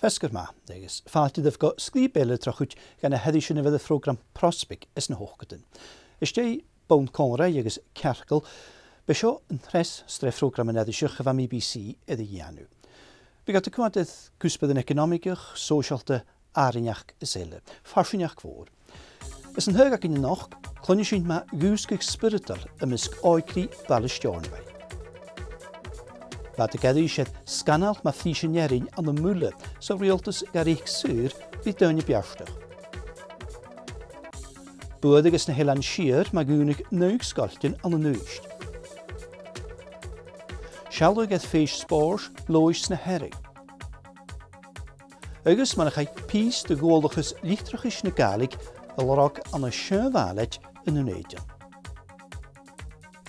Fesgur ma, agus fáiltidh go scríbéile trochuid gan na headí sinna bheith a program Prospig is na hóchgatain. Is té bón córa agus cearcail be seo an thres stre program an edisiach a BBC idir dhéanú. Be gat a cuadydd cwsbydd yn economigach, sosialte arineach zele, farsineach fôr. Is yn hyg ac yn noch, clonio sy'n ma gwsgych spiritual ymysg oicri balistionwau. Wat ik edrych het scanal ma fiesianerin aan de mulle, so realtus gar ik sur wie duinje bjastig. Boedig is na helan schier ma gunig neugskaltjen aan de neust. Shaldig het feest spoors lois na herring. Agus man ga pies de goldiges lichtrigisch na galig al rak aan een schönwalet in een eten.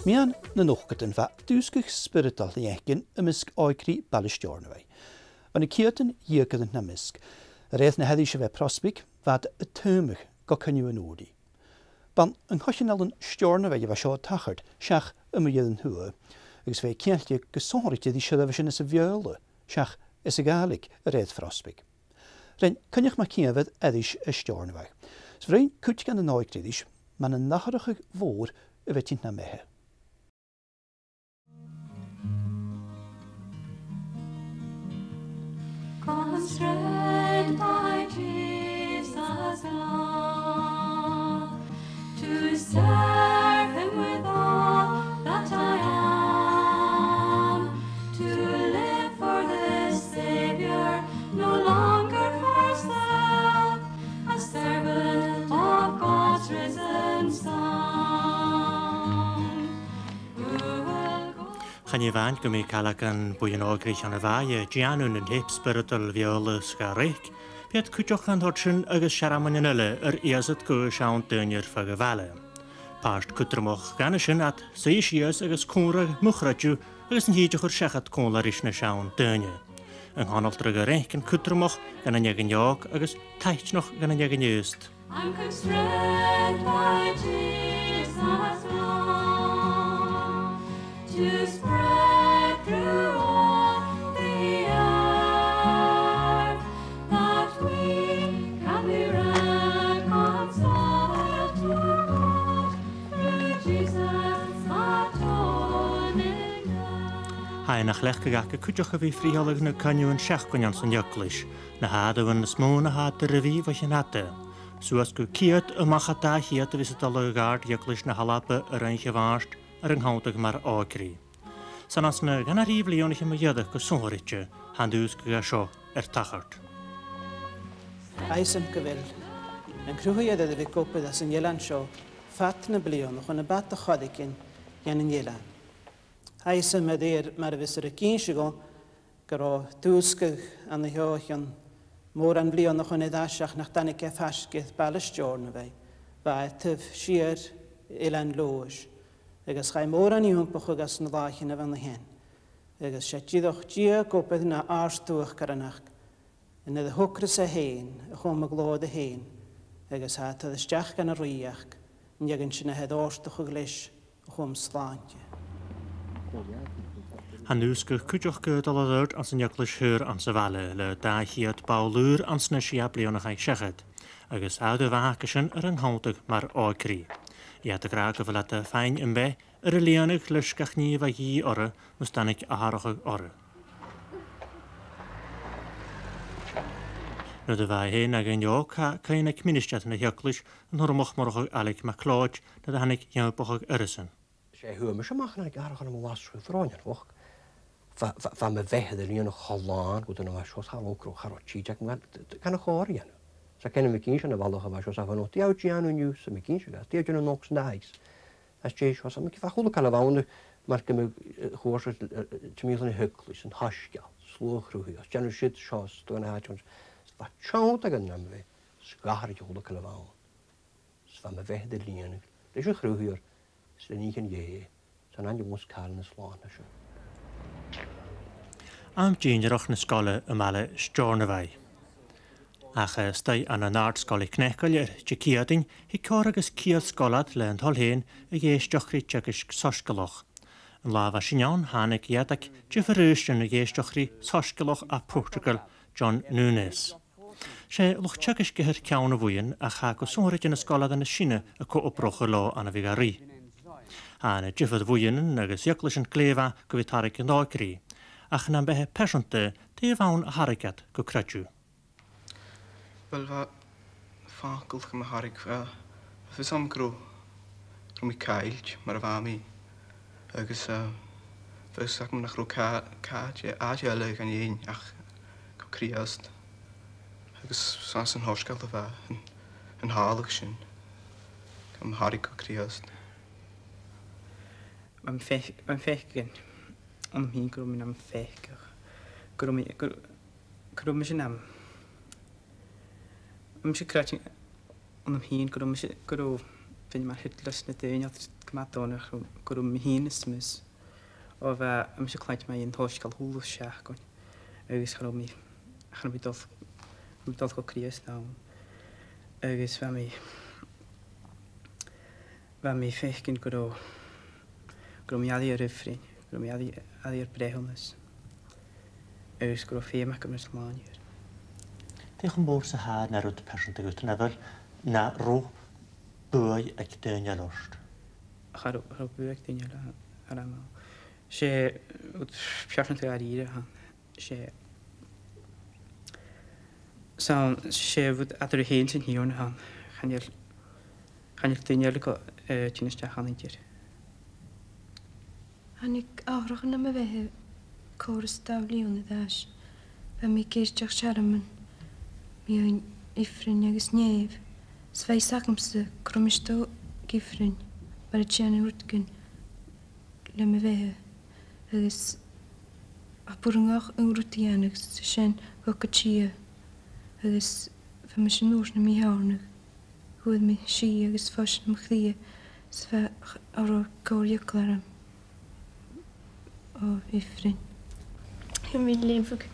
Mian na nochgatain va dúsgach spiritual lechen ymysg oicri balistionwau. Van y cierten hiergadan na mysg. Reith na heddi se ve prospig vad y tymig go cynnu yn odi. Ban yn hochen al yn stiornwau va sio tachard, siach ymwydd hwyr. Agus ve cieltje gesoritje di siadaf sy'n ys y fiole, siach ys y galig y reith prospig. Rein cynnych ma ciefyd eddish y stiornwau. So rein cwt gan y noicriddish, man yn nacharach fôr y vetint na mehe. Constrained by Jesus' love to serve Him with all that I am, to live for this Savior, no longer for self, a servant of God's risen Son. Chan i fan gymig cael ag yn bwy yn ogrych an y fai Gianwn yn hip spiritual viola sgarich, piad cwtioch an thortsin agus siaraman yn yle iasad gwy siawn dynir ffag y fale. Past cwtrymoch gan ysyn at sy'n sias agus cwnrag mwchradju agus yn hydioch o'r siachat cwnlar is na siawn dynir. Yng nghanol drag y rech gan cwtrymoch gan yn yagyn iog agus taithnoch gan yn yagyn ysd. I'm constrained by Jesus' love to spread through all the earth that we can be reconciled to God through Jesus' atoning death. Hain ach lech gag y cwtioch y fi ffriholig na cynnu yn siach gwnion sy'n yglis, na hada yn smw na hada ryfi fach yn hada. So as go kiet y machata hiet y visit al gard yglis na halape yr ein gewaarst yng nghawdig mar ogri. San as na gan rif leonig yma ydych go sonritje, handus gyda sio tachart. Eisem gyfil, yn crwyd ydy fi gwybod as yn ielan sio, ffat na blion, o'ch yn y bat y chodigin, gan yn ielan. Eisem ydy'r mar y fysr y gyn sigo, gyro dwsgych an y hioch yn môr an blion o'ch yn eddasiach nach dan i geth hasgydd balistjorn fe, fa tyf sir ilan loos. Agus chai môr an iwmpach agus na ddach yn y fan hyn. Agus siadiddoch dia gwybod na arstwch garanach. Yn ydy hwcrys a hyn, y chwm y glod a hyn. Agus hat ydy stiach gan y rwyach, yn ygyn sy'n hed orstwch o glis, y chwm slantje. Handus gych cwtioch gyd al ydwyd ans yn yglis hyr ans y fale, le da hiad bawlwyr ans na siab leonach eich siachyd. Agus awd y fachysyn yr ynghandig mar ogri. Iad y graag y fel at y ffain yn be, yr y leonig lysgach ni fa hi ora, mwstanig a haroch ora. Nid y fai hyn ag yn iog, cain ag ministiad yn y hioglis yn hwrmoch morach alig ma clod, nad hannig iawboch ag yrysyn. Sé hwyr mysio mach na garach yn ymwasrwy ffronian fwch. Fa me fehedd yn un o cholan, gwyd yn y fasios halwgrwch ar o chidjag, gan y chori yn. Sa ken me kins na vallo hava shosa vanot dia ujianu news me kins gas dia jeno nox nice as je shosa me kifa khulu kala vaund marke me khos tmiln heklis en hashgal slwch rhywun. Os jan ysyd sios, dwi'n haid, fa siawt ag yna me, sgahar jôl o cylfawn. Fa me fe hyd y lun. Rys ych rhywun, sy'n ni chyn ie, sy'n angen mwys cael yn y slôn na siw. Am dînioch na scola y male Stornavai. Ach stau an an art scola cnechgol dy ciadyn hi cor agos ciad scolad le yn tol hen y geistochri tjagos sosgaloch. Yn lafa synion hanig iadag dyfyrwystion y geistochri sosgaloch a Portugal John Nunes. Se lwch tjagos gyhyr ciawn y fwyn a chag o sonryd yn y scolad yn y sina y co o broch y lo an y figari. Han y dyfydd fwyn yn agos iaclys yn glefa gyfitarig yn oegri. Ach na'n behe pesante te fawn a harigad go cradw. Wel, fa gulch yma harig, fys am gro mi cael, mae'r fami. Agus, fys ac mynd ach ro a jele gan ein, ach go criast. Agus, sans yn horsgael da fa, yn halig sy'n. Gam harig go criast. Mae'n ffech gen. Ond mi'n gwrw mi'n am ffech. Gwrw mi'n sy'n am. Mae'n sy'n crach ond mi'n gwrw fynd ma'n hydlys na dyn oedd gymadon gwrw mi'n ysmys. O fe, mae'n sy'n claid mae'n hos gael hwlwys siach gwn. Agus charo mi, achan mi dodd go crias nawn. Agus fe mi ffech gen gwrw mi addi ar yffrin. Gwrw mi addi ar brehonus. Agus gwrw ffeim ac ymwys lani'r. Diolch yn bwrs y had na rwyd persant ag wytyn efo'r na rw bwy ag dynia lost. Charo bwy ag dynia ar aml. Se, persant ag ar i'r han. Se fod adr y hen sy'n hiwn han. Chanel dynia lig o tynysdiach han i'r. Hannig awrach yn am y fehe cwrs dawliwn y ddash. Fe mi geirdiach siaramyn. Mi o'n ifrin agos nef. Sfai sacamsa crwmistol gifrin. Bar y tian yn rwtgyn. Le mi fehe. Agos a bwrngach yn rwtian agos sy'n goca tia. Agos fe mi sy'n nŵrs na mi hawnag. Hwyd mi si agos ffos na mi chlia. Sfa awr o gawr iaclaram. O ifrin. Hyn fi'n lefog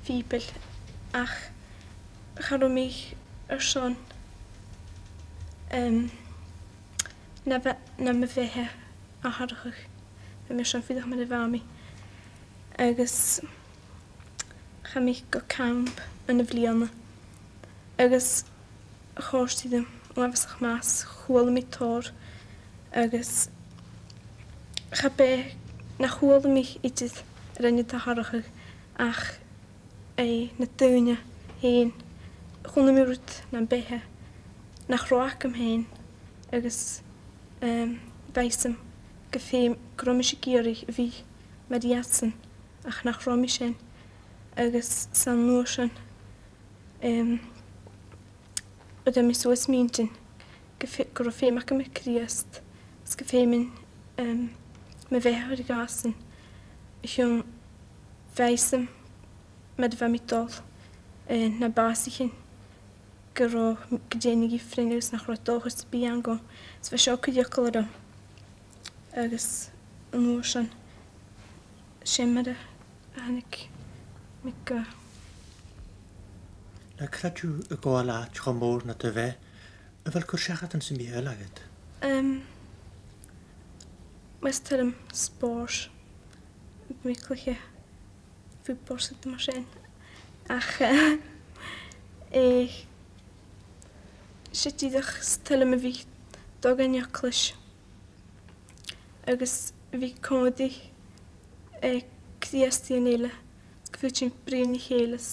fibel ach charo mi son na me fehe a harachach fe mi son ffydach me dy fami agos cha mi go camp yn y fliana agos chors ti ddim lafasach mas chwal mi tor agos cha be na chwal mi idydd yr enid a harachach ach na dynia hen chwna mi rwyd na'n behe na chroac am hen agos faisam gyffeim grom eisiau gyrru fi mediatsan ach na chrom eisiau agos san nwysyn ydym i sŵs myntyn gyffeim ac am y criast gyffeim me fehe ar y gasan Hwn faisam med fam i dol na basichin gyro gydenig I ffrinus na chrod dochus biango s fa sio cydiocol ydw agos yn wrsion siemad a hannig mica Na cradw y gola tchomor na dy fe y fel cwrsiachat yn sy'n biel agad? Mas tydym spors mi clych fwtbol sydd yma sien ach sut idach stylum y fi dogan iaclys agos fi comodi cdiasti yn eile gyfwyd sy'n brin I heilys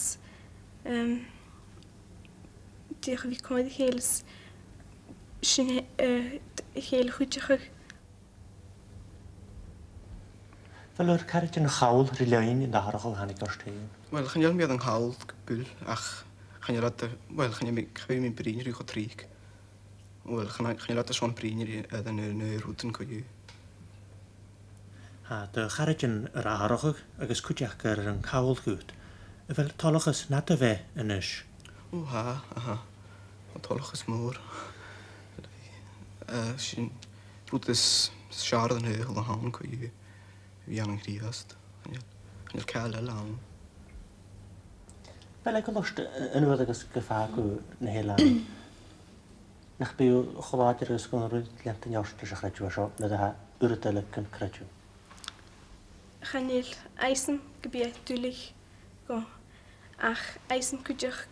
diolch fi comodi heilys sy'n heil chwydioch Fel o'r carid yn chawl riliain yn ddaharach o hannig o'r stein? Wel, chan iawn mi oedd yn hawl bwyl, ach chan iawn mi chyfeir mi'n brin i'r o trig. Wel, chan iawn at y sion brin i'r edrych yn y rwydyn coiw. Ha, dy charid yn yr aharach agos cwdiach yr yn cawl gwyd. Wel tolachas na dy fe yn ys. O ha, aha. Ond tolwch ys môr. Sy'n rwydys siarad yn hyll o hawn cwy i angen chriast. Yn cael y lawn. Wel ag alost yn ywyd agos gyffag o na helan. Nach byw chwlad i'r ysgol yn rwyd liant yn iawst ys achredju asio, na da yrdylig yn credju. Chanil eisen gebied dulich go. Ach eisen kudjach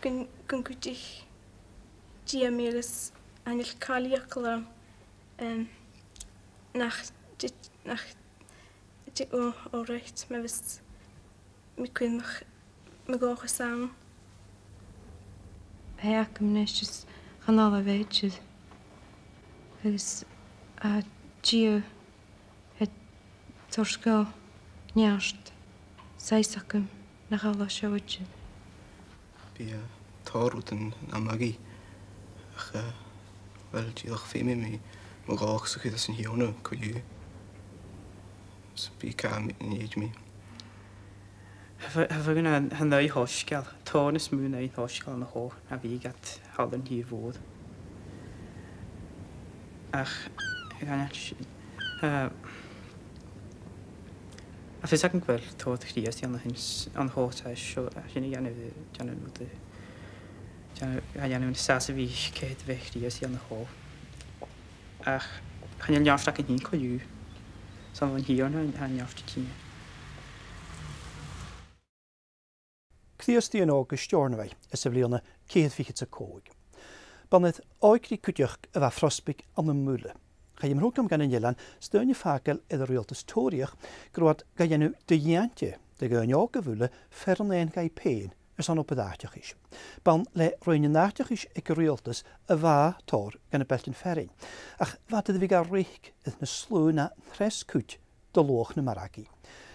kun kudjich diamiris anil kaliakla nach dit o recht me wist mi kun nog me go gesang. Hij hem netjes gaan alle weetjes. Dus Gio het torsko njast. Zij zakken naar alle showtjes. Bi torwyd yn amagi. Ach, wel, diolch fi mi gach sy'n chyd sy'n hiwna cwy. Bi cam yn eid mi. Hefyd yn hynny hosgal. Tôn ys mwyn ein hosgal yn y ho. A fi gat hal yn hi fod. Ach, gan a fes ac yn gweld tod chdias i an ho ta sio. A sy'n ei anna fi yn sas y fi ced fe chdias i an y ho. Ach, chan i'n iawst ac yn hi'n colyw. Sa'n fan hi o'n han iawst i ti'n. Cthias di yn og ystjornwei ys y fliona cedd fichyd y coig. Banedd oegri cwdiach y fa ffrosbig am y mwle. Chai ymrwg am gan yn yelan styn y ffagel edrych rioltas toriach grwad ga enw dygiantio dy gyn og y fwle ffernaen gai pen ys an opedatiach is. Ban le roi'n natiach is ag rioltas y fa tor gan y beltyn fferin. Ach fa dydw i gael reich ydyn y slw na thres cwt dy loch na maragi.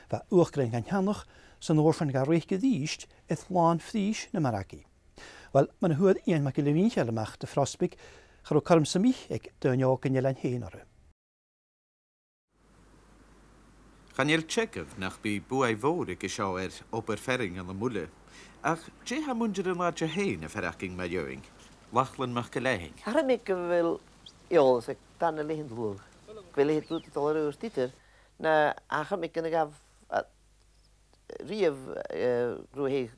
Fa uwchgrein gan hanoch sy'n orffan gael reich gyddiist eith lan ffdís na maragi. Wel, mae'n hwyd un mae gilydd fi'n chael ymach dy ffrosbig char o carm symich ag dyn og yn yelan hen o'r. Chanel Tchekhov nach bi bwai fod ag isio ober ferring yn y mwle. Ach, je ha mwnder yn ladja hen y feraching mae ywing. Lachlan mach gylehing. Harm ik wel jols ik dan alleen lwg. Gwel het doet het al roos dieter. Na achem ik yn gaf rief rwy'n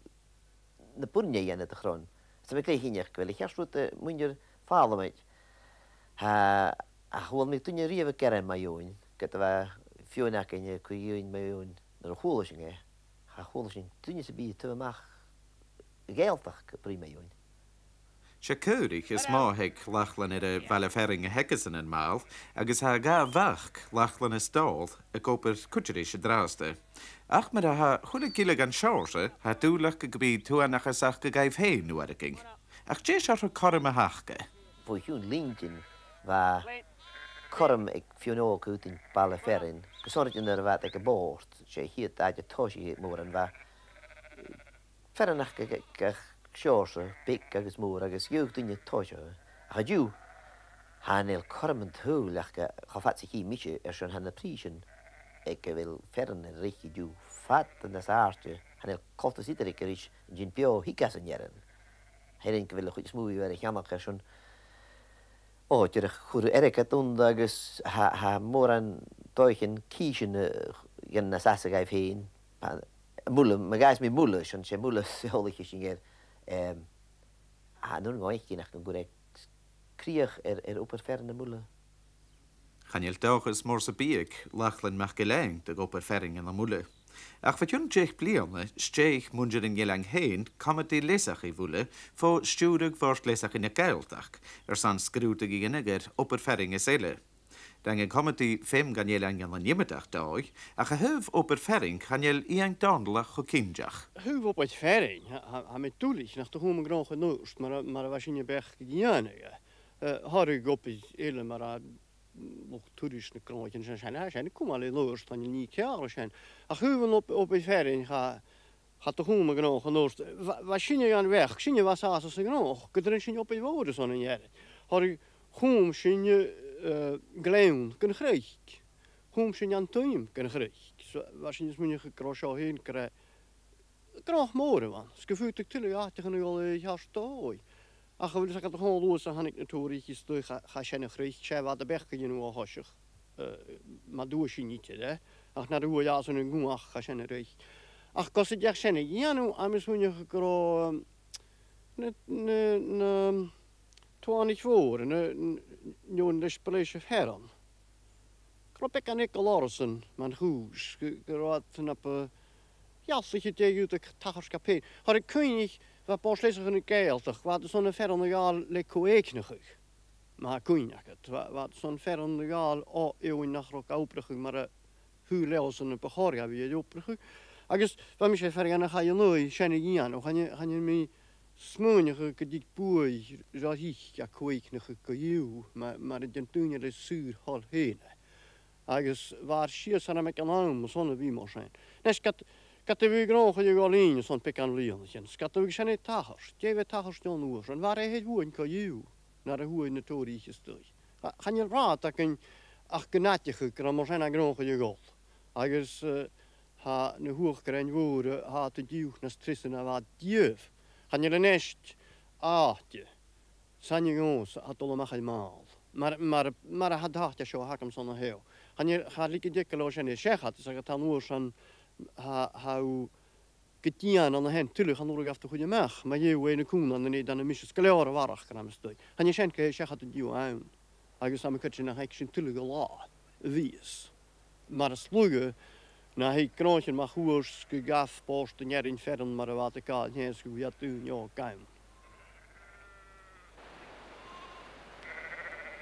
na bwrniau yn y dychron. Ystem y greu hynnych gwel ich asrwyd mwynio'r ffal yma. A chwal mi dwi'n rief y geren mae yw'n. Gyda fa fiwn ac yn y cwy yw'n mae yw'n na'r chwlwys yng. A chwlwys yng. Dwi'n sy'n byd tyfa mach geeltach bry mae yw'n. Siacwrig ys mo heg lachlan y falefering y heges yn mael, agos ha ga fach lachlan y stol y gober cwtgeris y draste. Ach mae ha hwle gilyg an siorse, ha dwlach y gybyd tŵan ach asach gygaif hen nhw ar y ging. Ach jes ar y corym y hachge. Fwy hiwn lingin fa corym ag fiwn o gwtyn baleferin. Gysorid yn yr fad ag y bort, se hyd ag y tosi mwr yn fa. Feryn ach gach siorse, big agos mwr agos ywg dyn y tosio. Ach a diw, han el corym yn tŵl ach choffat sy'n hi misio sy'n han y prisyn. Ik wil verder een richting doen. Vat en dat is aardje. En heel koud zit ik er is. Geen bio hikas en jaren. Hij denkt wel goed smoei waar ik jammer zo'n. Oh, je goede erg het doen dat is ha moran toichen kiezen je na sasse geef heen. Moele, maar ga eens met moele, zo'n je moele zolig is hier. Nu ga ik naar een goede krieg op het verre moele. Chanel dochus morse bieg, lachlan mach geleng, de goper ferring in la mule. Ach wat jyn jech blianne, steich munger in jelang heen, kamet die lesach i wule, fo studig vort lesach in a geildach, san skrutig i genneger oper ferring is ele. Dan kamet die fem gan jelang in la niemedach daag, ach a huv oper ferring chanel iang dandelach o kinjach. Huv op het ferring, ha met toelig, nach de homen gran genoest, maar was in je berg gediane. Har ik op is ele, maar nog toeristen krootjes zijn kom alleen los dan je niet jaar zijn. Ach huwen op het ferring gaat de homen gran genoest. Was zie je aan weg? Zie je was als ze genoeg? Kunnen je op het woorden zo'n jaar. Har ik hoem zie je gleun kunnen grijs. Hoem zie je aan tuin kunnen grijs. Was je moet je gekroos al heen krijgen. graag moren van. Sgevoet ik tullen ja tegen al jaarstooi. Ach, wil zeggen dat gewoon los aan ik natuurlijk is door ga zijn gericht, zij wat de berg je nu al hosig. Maar doe je niet hè. Ach naar de hoe ja zo'n goe ach ga zijn recht. Ach kost het echt zijn. Ja nu aan mijn zoon je gekro ne 20 voor en de spelers herren. Krop ik aan ik Larsen, man goes, geraad op ja, zeg je tegen de tagerskapé. Had ik kun je wat pas lezen in de keeltig, wat zo'n verre jaar lekker eeknig. Maar kun je het, wat zo'n verre jaar oh eeuwen nach ook operig, maar hoe lezen een begoria wie operig. Agus, wat mij verder ga je nooit, zijn je niet aan, gaan je me smoonige gedicht boei, zo ik ja kweeknig koeien, maar het toen je de zuur hal heen. Agus, waar schier zijn met een arm, zo'n wie maar zijn. Nes Kat we graag je alleen zo'n pekan leonchen. Kat we zijn het tagers. Je weet tagers dan oors. En waar hij hoe een kaju naar de hoe in de torie gestuurd. Gaan je raad dat een ach genatje gekram maar zijn graag je gold. Agus ha ne hoog kren woorden ha te duw naar strissen naar wat jeuf. Gaan je de nest aatje. Zijn je ons had allemaal helemaal. Maar had dacht je zo hakem zo'n heel. Gaan je gaat lieke dikkeloos en je zegt had zeg het dan oors aan how getian aan de hand tulle gaan nog af de goede mag maar je weet een koen aan de dan een misjes klare warrig kan hem stuk en je schenke je zegt het nieuw aan hij is samen kutje naar hekje tulle gela wies maar het sluge na hij krontje maar hoors gegaf post en in verder maar wat ik al niet eens hoe doen ja kan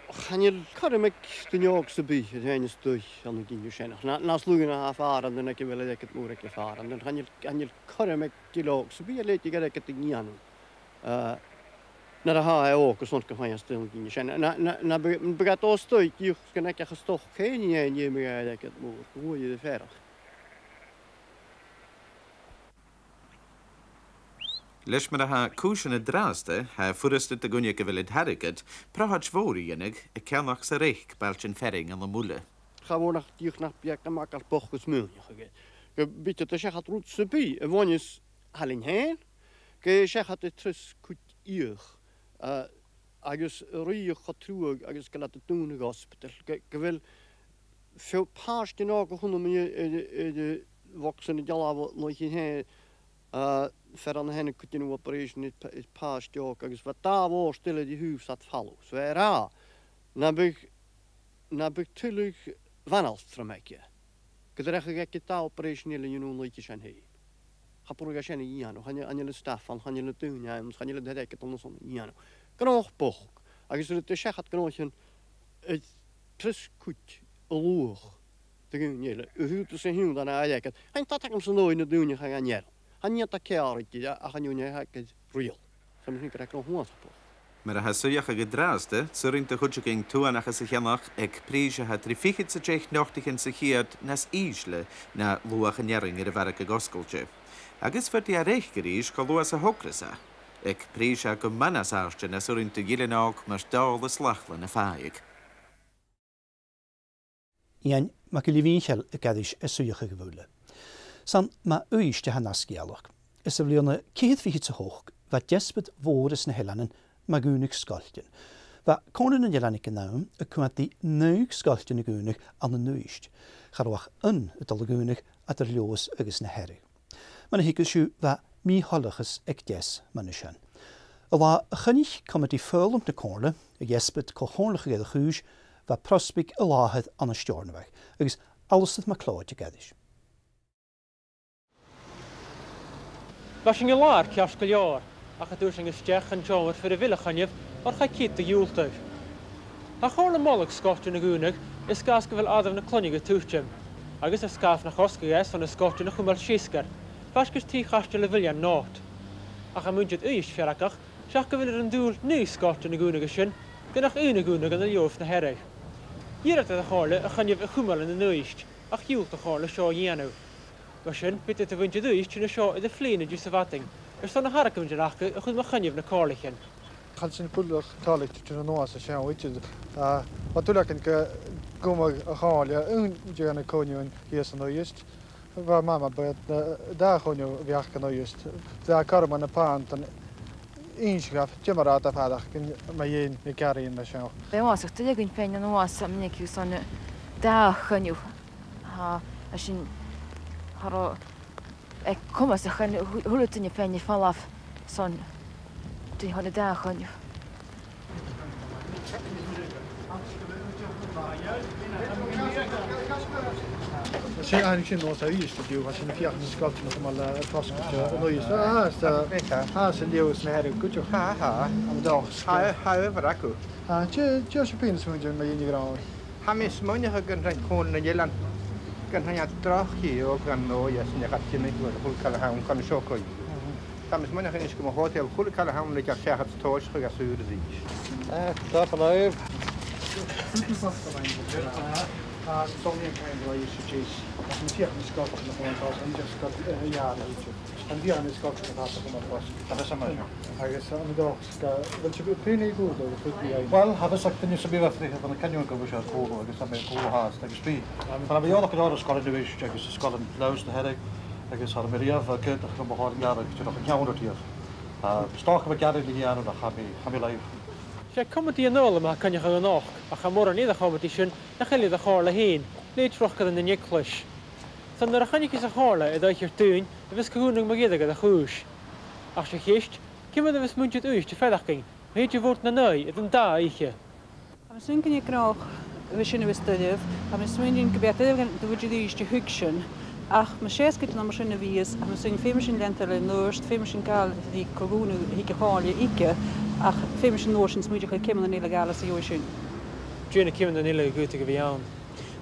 gaan je kan ik de jongste bij het heen stuk aan de dingen zijn na slugen naar varen dan ik wil ik het moeilijk varen dan gaan je kan ik de jongste bij let je dat ik het niet aan naar de haai ook zo'n kan je stil dingen zijn na begat al stuk je kan ik gestoch geen je meer dat ik het moet hoe je verder Leis mar ha cúisina dráasta ha furasta a gunne go bhfuil herigad, prahat mhórí dhéananig I ceannach sa réic bailte ferring an na mula. Ga voor naar die naar Piek en maak als bochtjes miljoen gegeven. Je biedt het zeg het roet sebi. En wanneer is halin heen? Je zeg het terug goed hier. Agus rie getrouwd, agus kan het doen in hospital. Je wil veel paas die nog gewoon de waksen jala wat nog heen. Verder hen kun je nu operation het paas die ook. Agus wat daar was stille die huis zat vallen. Zo era. Na betullig vanals tramekje. Gedreig ik het taal operationele je nu liedjes aan heen. Ga probeer je niet aan. Gaan je de staf van, gaan je de tuin ja, gaan je de dek het onder zon niet aan. Kroeg boch. Als je het zeg gaat kroegje het plus goed loog. Te gaan je. Hoe te zeggen dan eigenlijk het. En dat ik hem zo nooit in de doen gaan je. Han je dat keertje, ja, gaan je het real. Zo misschien krijg ik nog wat. Mar a ha suach a go dráasta, suirinta chuide cin túanach sa cheannach ag príise ha trifichiid sa teich nochtachin sa chiad nas ísle na luach an nearing ar a bhar a goscailte. Agus fuirtí a réithgarís go luas a hocrasa. Ag príise go manas áiste na suirinta gilenáach mar dáil a slachlan na fáig. Ian ma go líhíchel a gadis a suocha go bhúla. San ma uiste ha nascialach. Is a bblionna céad fichiid sa hoch, wat jespet vooris na helanen magúnig skaltjen. Va konen en jelanik naam, a kwant die nuig skaltjen gunig an de nuist. Garwach het al gunig at er loos agus na herrig. Man hikkes ju va mi halliges ek jes manishan. Ala a chynnig komt die vuil de korle, a jespet kohornige gede guus, va prospik a lahed an a stjornweg. Agus alles dat ma klaartje gedish. Was je laar, kjaskal jaar. Ach het dus een gestech en jouwer voor de willechanjef, wat ga je te joeltuig. Ach hoorle mollig skotje na gunig, is gaske wel adem na klonige tuchtjem. Agus is skaaf na hoskes van de skotje na chumal schisker. Vaskes tí gaste le vilja nocht. Ach a muntje uis ferrakach, sjach wil er een doel nu skotje na gunig sin, den ach une gunig an de joof na herrig. Hier het de hoorle a chanjef a chumal in de nuist, ach joelt de hoorle sjoo jenu. Goshin, bitte te wintje duist, tjene sjoo in de vliene juist watting. Is dan een harken met je lachen, goed maar gaan je naar Karlichen. Gaat zijn puller Karlichen te doen als je weet je. Wat toen ik kom gaan ja, een jaar naar koningin hier is nog juist. waar mama bij daar gewoon je werken nou juist. Daar kan man een paand dan inschaf, tjemaraat afhadig, maar je elkaar in de show. Bij ons zegt dat ik ben een was am niet je zo'n daar gaan je ha als je ik kom als gaan hoe het in je pen je vanaf zo'n die hadden daar gaan je. Ze eigenlijk zien ons hier studio, als je een vier sculpture nog maar vast nou is ze leeuws naar de kutje. Am dag. Veraku. Je pins moet je met je grauw. Hamis monja gaan zijn kon naar Jeland. Kan hij het terug hier ook aan nou ja, ze gaat je niet door de hulk gaan kan zo kooi. Hamis monja gaan is komen hotel hulk gaan dat je zegt het toos gaan zuur zien. Dat blijf. Sonja kan wel je succes. Als een vier sculpture nog maar als een just got ja weet je. En die aan de sculpture gaat er maar vast. Dat is maar. Hij is aan de dag. Wil je pretty goed door het goed. Wel, hebben ze kunnen ze weer terug van de canyon komen zo cool. Ik sta met cool haast. Ik speel. Maar we alle kunnen scholen de wees checken. Ze scholen luister herk. Ik is hadden meer van kent dat we gaan jaren. Ik nog een jaar onder hier. Bestoken met jaren die jaren dan gaan we live. Je komt die nul, maar kan je gaan nog. Maar ga morgen niet gaan met die zin. Dan ga je de gaarle heen. Leed terug in de nekles. Van de gaan je kiezen gaarle dat je tuin. De wist gewoon nog maar de goes. Als je gist, kom je de wist moet je het eerst verder ging. Weet je wordt naar nee, het een daar eetje. We zijn je graag. We zijn we studeren. We zijn in gebied de we die is te hukschen. Ach, mijn scheidsket naar mijn wies. We zijn veel meer in lente noord, veel meer in kaal die corona hier gaan je ikke. Ach, veel meer in noord moet je komen een illegale situation. Jene komen een illegale goede aan.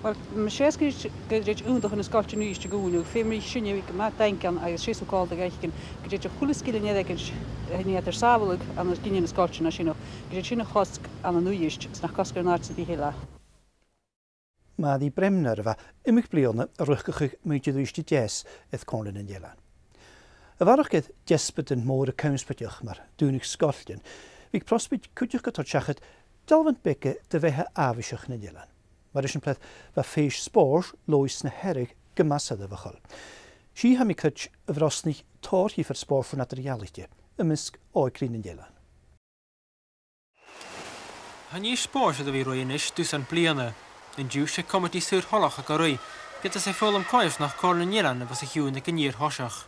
Wel, mijn scheidsket gaat je onder een skaltje nu is te gaan. Veel meer zin je maar denken aan je scheidsokal te kijken. Je je goede skillen niet dat je niet er sabelijk aan het kindje een skaltje als je nog. Je nog gast aan een nieuw is. Snach kasker naar te behela. Maar die bremnerva immig blione rukkig moet je dus de jazz het konden in Jelaan. Er war ook het jaspet en moore kuinspetjach, maar dunig skaltjen. Wie prospit kutjach tot schachet, dalvend bekke te wehe avischach in Jelaan. Maar is een plek waar feest spoor lois na herrig gemassade wachal. Zie hem ik het vrosnig torje voor spoor voor materialitje, een misk oikrin in Jelaan. Han je spoor zodat we roeien is, dus aan pliane. En juist komt die stuur hollach akarui. Get as vol koif nach Corlen Jelan was ik in de knier hoshach.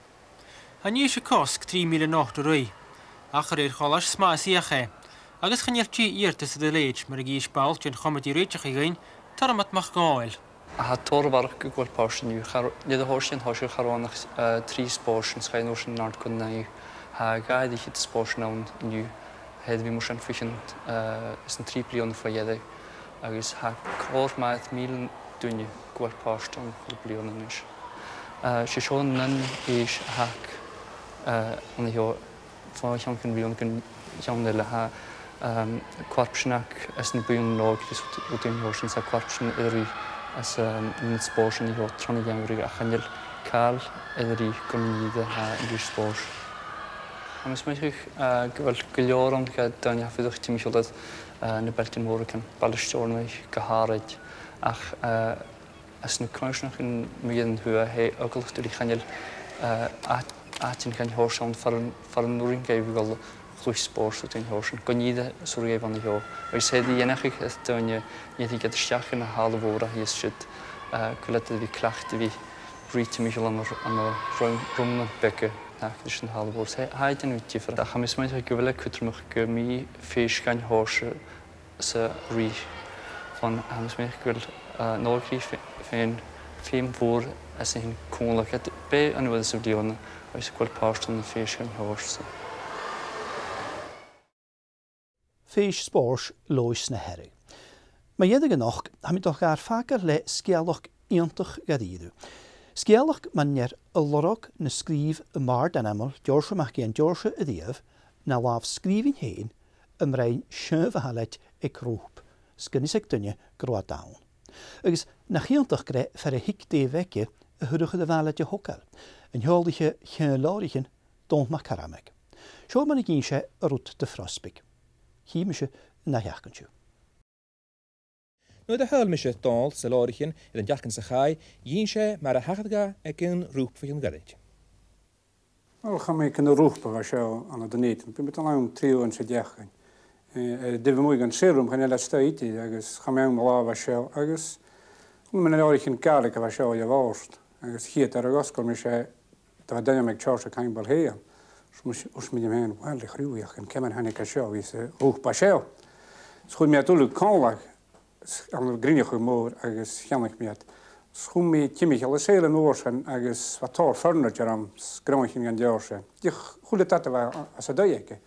Han je kosk 3 miljoen nacht rui. Acher hollach sma siache. Agus gaan je hier tussen de leech, maar ik is baalt en komt die reetje gegaan, tarmat mag gaal. Het torwark goed pas nu. Je de horsje hosje gewoon 3 sporten schijn ocean naar kunnen. Ha ga die het sport nou nu. Het we moesten fischen is een 3 miljoen voor je. Agus ha cór maith míl duine gwar páist an chlublion is. Se schon nan is hack an heo fáchan kan blion kan jamne le ha kwarpsnak as na buin log is wat in horsen sa kwarpsn eri as in sporsen heo troni jamri a chanel kal eri komide ha in sport. Am smich gwal gilioron ga dan ja fyddwch ti misio dat na Beltin Morgan, Ballastjornweg, gehared. Ach, as na kruisnach in midden hua he ook door die ganjel atin kan horsen voor een noering geven wel goed sport in horsen. Kon je zorgen van de jou. We zei die enige het toen je niet die het schachen halen worden hier zit. Kwalite die klachten wie breed Michel aan de rommen bekken. Dus een half woord. Hij is nu tiefer. Dat gaan we met elkaar willen kutrumig gemi fish kan horsen ze rie van hem met elkaar nodig van film voor als een konelijk bij en wat ze doen als ik wel past van de fish kan horsen. Fish sport lois na herrig. Maar jede genoeg hebben toch haar vaker le skialog eintig gadidu. Skialach manier a lorog na skrif a mar dan amel George mag geen George a dief na laf skrivin heen rein sjöve halet e kroep. Skinnis ek dunje groa down. Agus na chiantach gre fer a hik de wekje a huddige de waletje hokkel. Een huldige geen lorigen don't mag karamek. Sjo man ik inse a rut de frostbik. Chiemische na jachkentje. nu de huil mis dal sa láirichin in deachchan sa chai, dín sé mar a hachadga ag cin rúpfainn garid. Wel, gaan we kunnen roepen was jou aan het niet. Ik ben met een trio en ze zeggen. De we mooi gaan serum gaan dat staat. Dus gaan we maar was jou. Dus hoe men nou geen kaartje was jou je worst. Dus hier daar was kom je dat dan met Charles kan wel heen. Dus met je man wel de groei en kan men han ik jou is roep pas jou. Dus goed met natuurlijk kan lag. Aan de grine humor dus gaan ik met. Schoen met Timmy alle zeilen oorsen agus wat tar furniture am skrontjen gaan jorsen. Die goede dat was als dat je.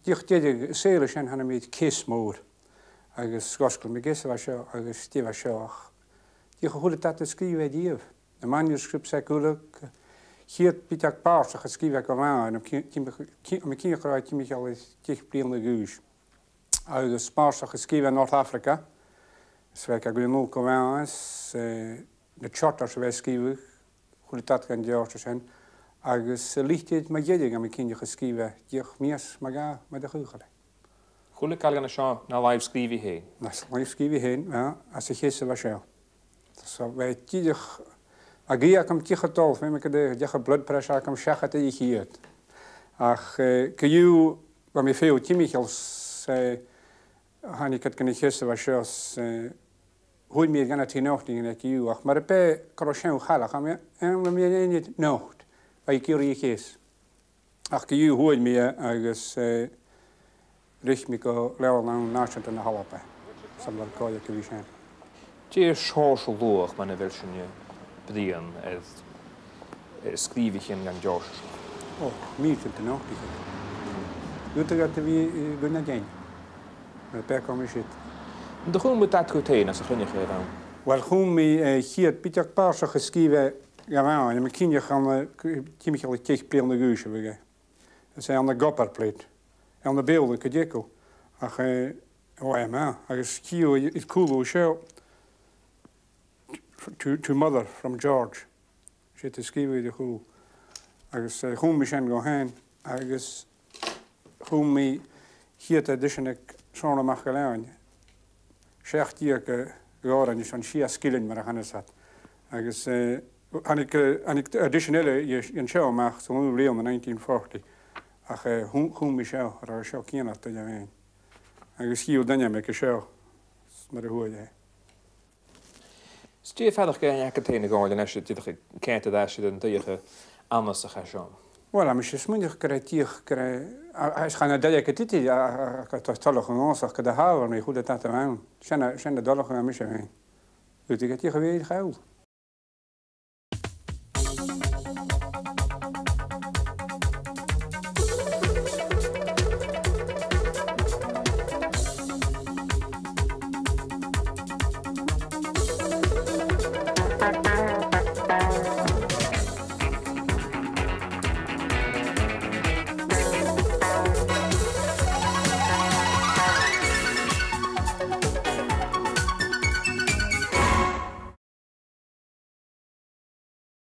Die zeilen zijn han met kismoor. Agus skoskel met gisse was jou agus die was jou. Die goede dat schrijven die. De manuscript seculik. Hier Pieter Paars geschreven kwam en Timmy krijgt Timmy al tig blinde guus. Agus Paars geschreven in Noord-Afrika. Sverige Grenol Commons, de charters wij schrijven, hoe dat kan George zijn. Agus ligt het met jeding aan mijn kindje geschreven, die meest maar met de goede. Hoe kan je nou naar live schrijven heen? Naar live schrijven heen, ja, als ik gisteren was jou. Dus wij tidig, agia kom tegen tolf, we maken de bloedpressure kom zeggen dat je hier. Ach, kun je, wat mij veel Timmy's, han ik het kunnen gisteren was jou. Hoe meer gaan het hinachten dat je ook, maar bij crochent halen gaan we en we niet nacht. Bij keer je kies. Ach je hoe meer als ritmico level aan naast en halve. Samen kan je kunnen zijn. Die is social loog, maar wel schon je bedien schrijven gaan George. Oh, meer te nacht. Doet dat we kunnen gaan. Maar bij komen zit. De groen moet dat goed heen als ze gunnig hebben. Wel groen mee hier Pieter Paars geschreven. Ja, en mijn kinderen gaan Timmy al tegen plein guusje weer. Dat zijn aan de gopperplate. En aan de beelden kun je ook. Ach, ja maar, als hier is cool show. To mother from George. Zit te schrijven de cool. Als groen mee zijn gaan. Als groen mee hier te dus ik zo'n mag gelaan. Zegt hier jaren is van Shia skillen maar gaan zat. Agus en ik additionele je show mag zo'n real in 1940. Ach hoe Michel er show kiena te jij. Agus hier dan je met een show. Maar hoe je. Stie verder kan je het gaan en als je dit kent dat je dan tegen anders te gaan show. Voilà, maar je smundig creatief als gaan dat je het ja dat toch gewoon zeg dat houden maar goed dat aan. Zijn de dollar gaan misschien. Weet ik het je geweest geld.